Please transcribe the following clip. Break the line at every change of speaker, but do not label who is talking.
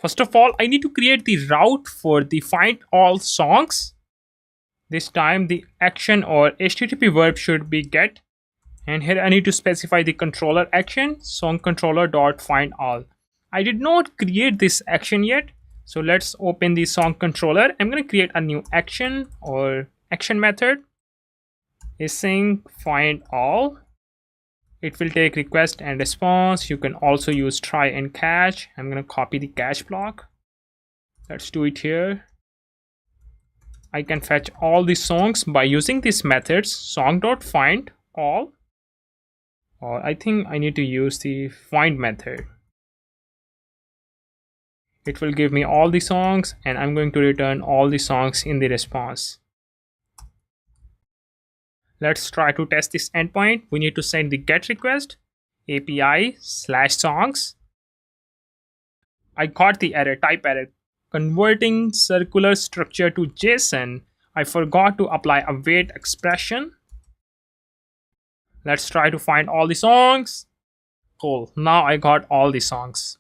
First of all, I need to create the route for the find all songs. This time the action or HTTP verb should be get. And here I need to specify the controller action, song controller dot find all. I did not create this action yet. So let's open the song controller. I'm going to create a new action or action method. Async find all. It will take request and response. You can also use try and catch. I'm going to copy the catch block. Let's do it here. I can fetch all the songs by using these methods song.find all. Or I think I need to use the find method. It will give me all the songs and I'm going to return all the songs in the response. Let's try to test this endpoint. We need to send the GET request API/songs. I got the error, type error. Converting circular structure to JSON. I forgot to apply a wait expression. Let's try to find all the songs. Cool. Now I got all the songs.